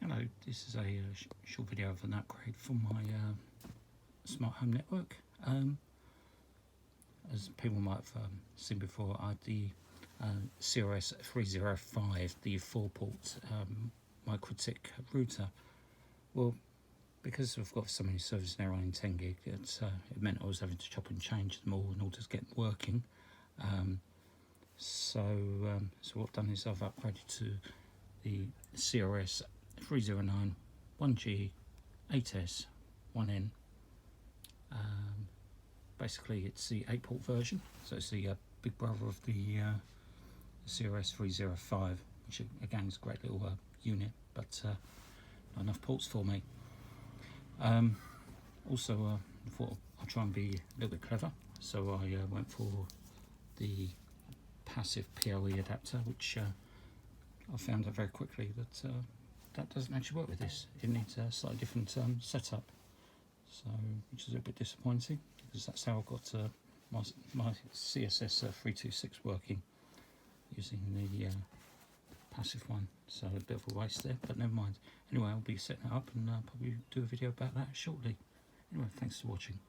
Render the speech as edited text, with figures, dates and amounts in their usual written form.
Hello, this is a short video of an upgrade for my smart home network. As people might have seen before, I had the CRS309, the 4-port Mikrotik router. Well, because I've got so many servers now running 10 gig, it meant I was having to chop and change them all in order to get them working. So what I've done is I've upgraded to the CRS309-1G-8S-IN. Basically, it's the 8-port version, so it's the big brother of the CRS305, which again is a great little unit, but not enough ports for me. Also, I thought I'd try and be a little bit clever, so I went for the passive PoE adapter, which I found out very quickly that that doesn't actually work with this. It needs a slightly different setup, so which is a little bit disappointing, because that's how I got my CSS326 working, using the passive one. So a bit of a waste there, but never mind. Anyway, I'll be setting it up and probably do a video about that shortly. Anyway, thanks for watching.